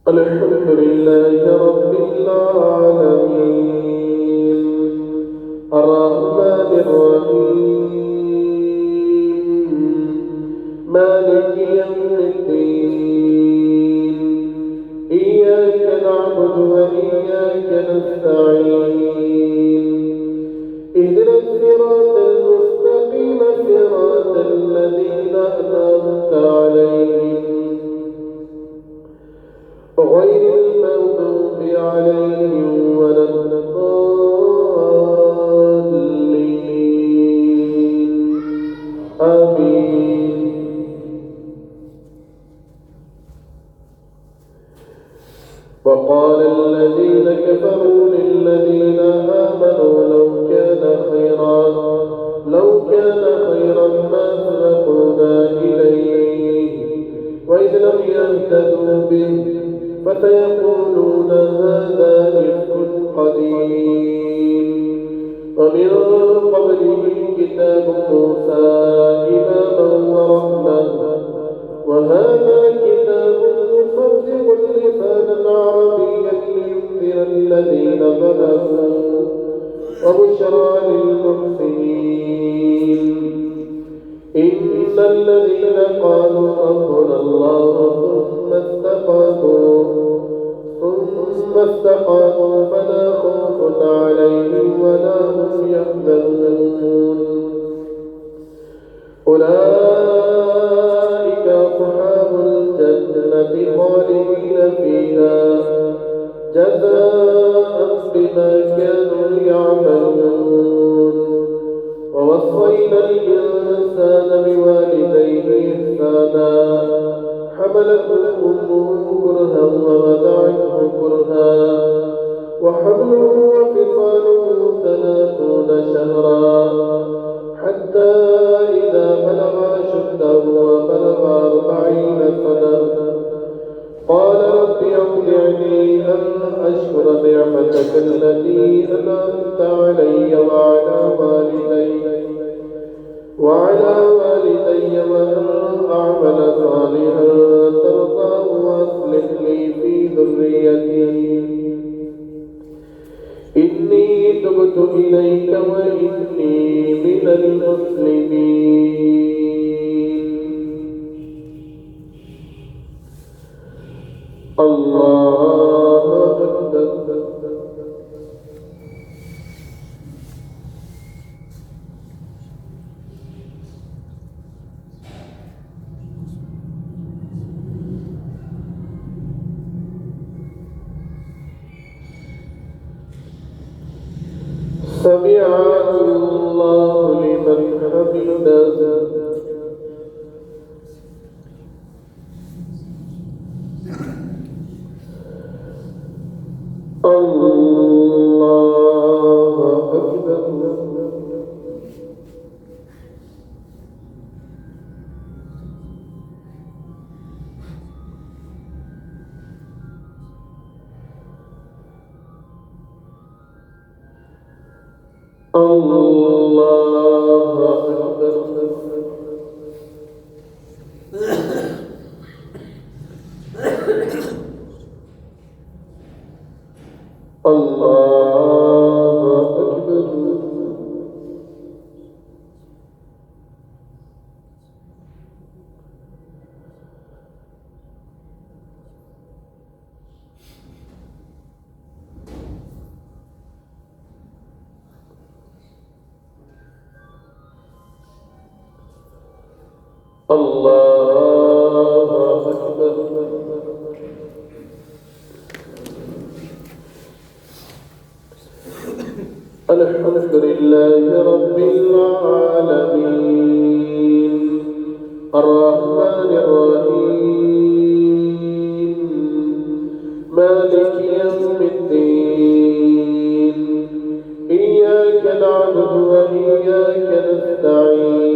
الحمد لله رب العالمين الرحمن الرحيم مالك يوم الدين إياك نعبد وإياك نستعين اهدنا الصراط المستقيم صراط الذين أنعمت عليهم غير المغضوب عليهم ولا الضالين آمين. وقال الذين كفروا للذين آمنوا لو كان خيرا ما سبقونا إليه وإذ لم يهتدوا به فسيقولون هذا إفك قديم ومن قبله كتاب موسى إماما ورحمة وهذا كتاب مصدق لسانا عربيا لينذر الذين ظلموا وبشرى للمحسنين إن الذين قالوا ربنا الله ثم استقاموا فلا خوف عليهم ولا هم يحزنون أولئك أصحاب الجنة خالدين فيها جزاء بما كانوا يعملون ووصينا الإنسان بوالديه إحسانا حملته أمه كرها ووضعته كرها وحمله وفصاله 30 شهرا حتى إذا بلغ أشده وبلغ 40 سنة قال رب أوزعني أن أشكر نعمتك التي أنعمت علي وعلى والدي وأن أعمل صالحا ترضاه وأصلح لي في ذريتي إني تبت إليك وإني من المسلمين. الله أكبر. سمع الله لمن حمده. الله أكبر. الله أكبر. الله أكبر. الله أكبر. الحمد لله رب العالمين الرحمن الرحيم مالك يوم الدين إياك نعبد وإياك نستعين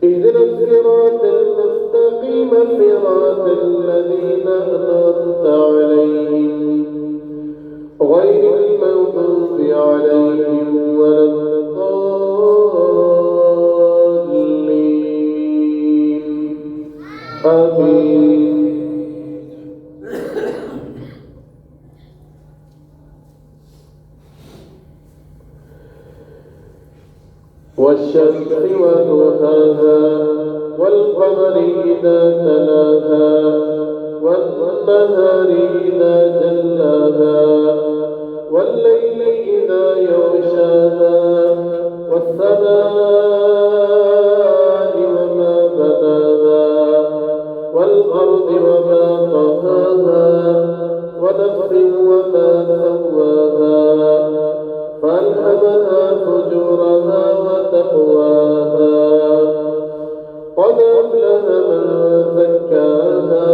اهدنا الصراط المستقيم صراط الذين أنعمت عليهم غير المغضوب عليهم ولا الضالين آمين. والشمس وضحاها والقمر إذا تلاها والنهار إذا جلاها والليل إذا يغشاها والسماء وما بناها والأرض وما طحاها ونفس وما سواها فألهمها فجورها وتقواها قد أفلح من زكاها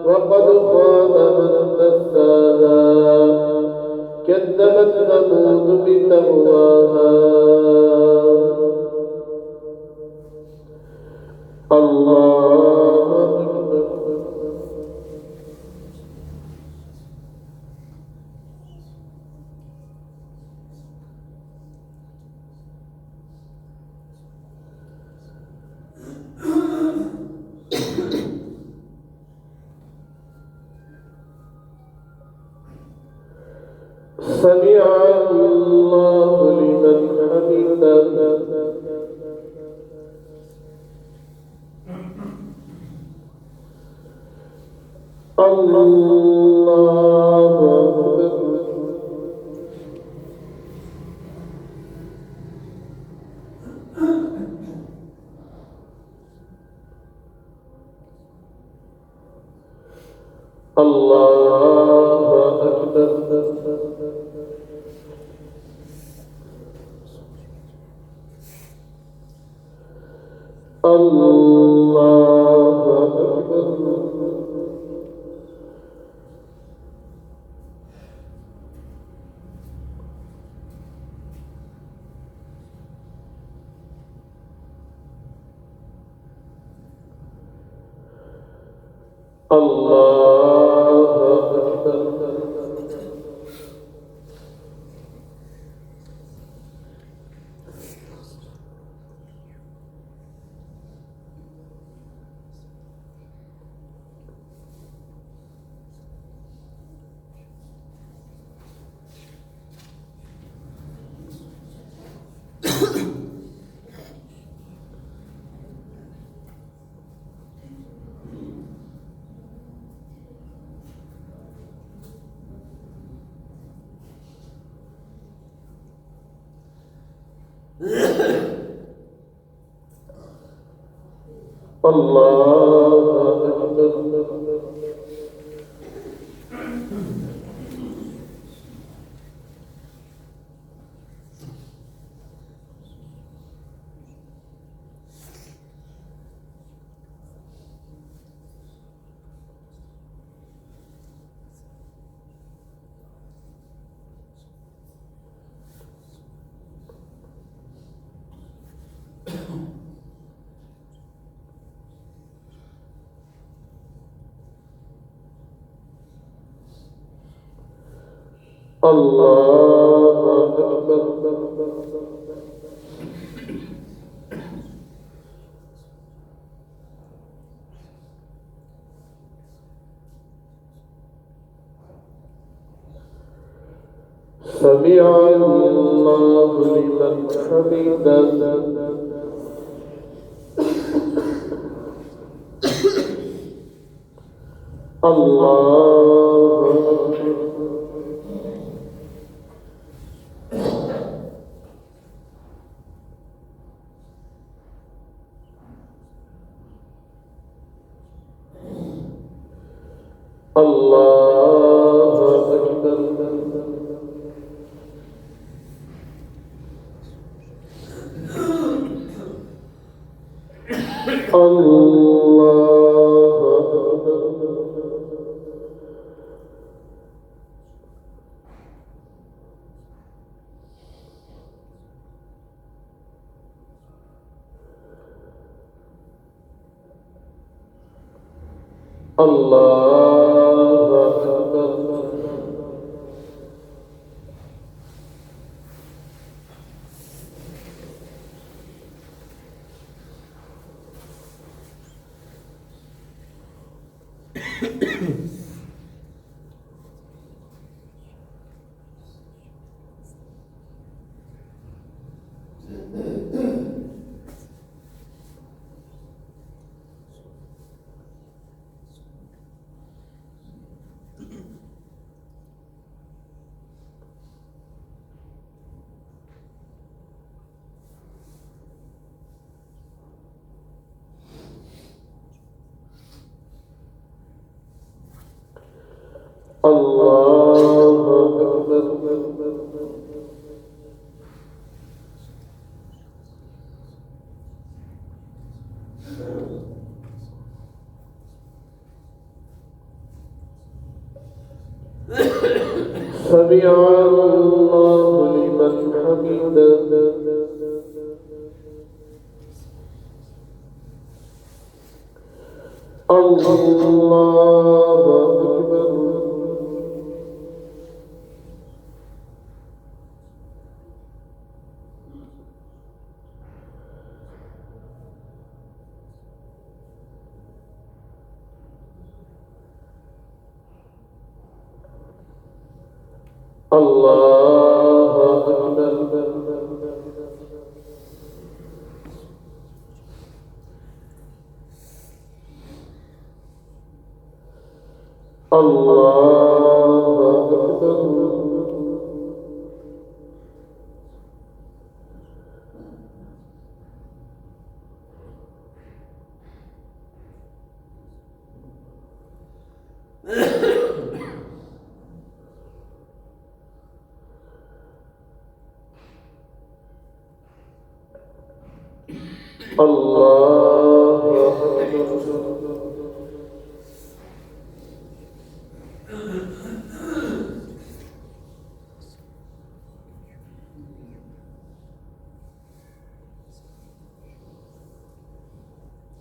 وقد خاب من دساها كذبت ثمود بتقواها الله أكبر سمع الله لمن حمده الله أكبر الله أكبر الله أكبر الله أكبر الله أكبر الله أكبر سمع الله لمن حمده الله الله أكبر الله الله أكبر الله أكبر. سمع الله لمن حمده. الله أكبر. الله أكبر. الله أكبر. الله أكبر.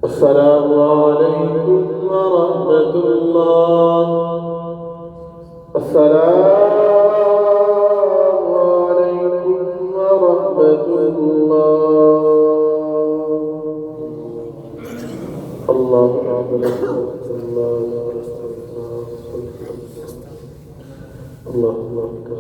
السلام عليكم ورحمة الله. السلام عليكم ورحمة الله. الله أكبر. الله أكبر.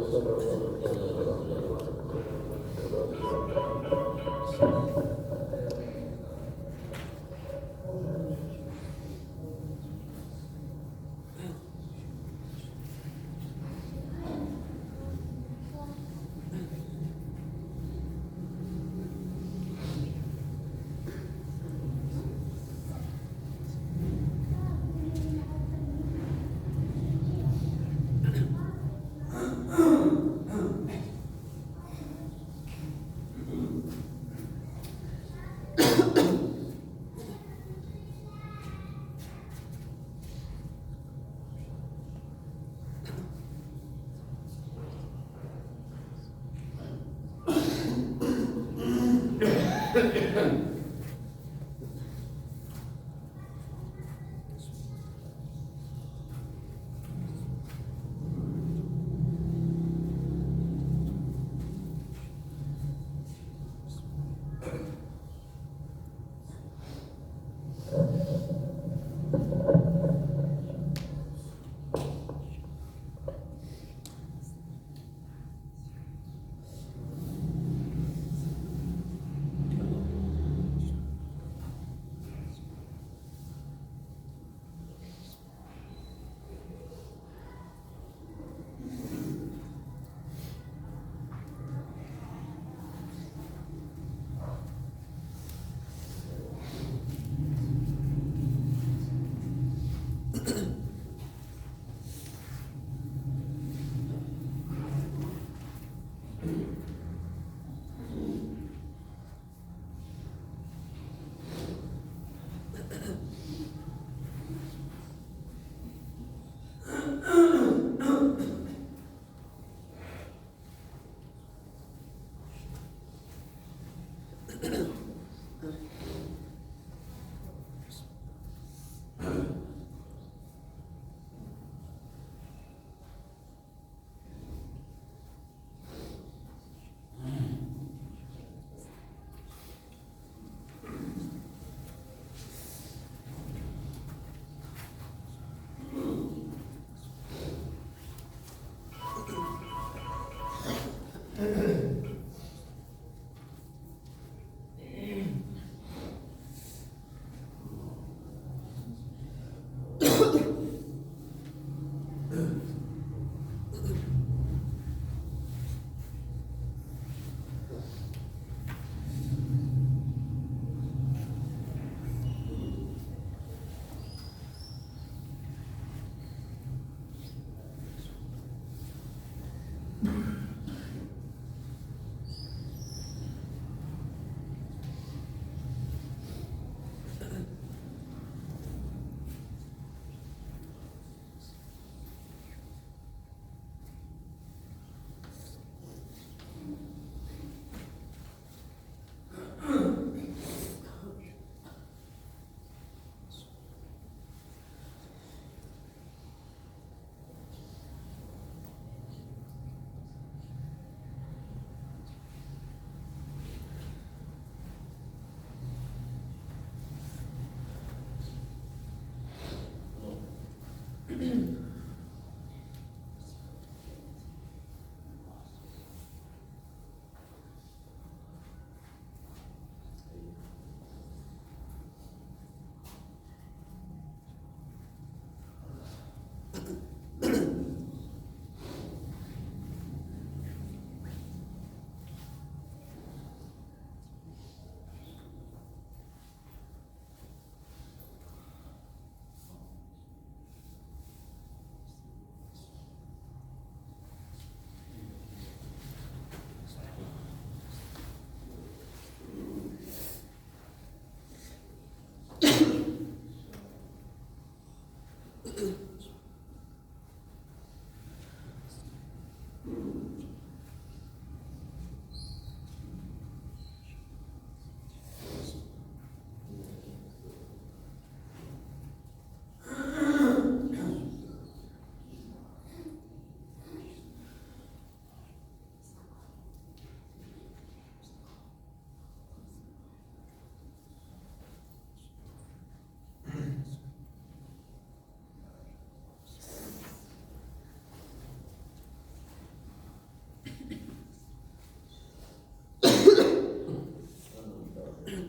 Yeah.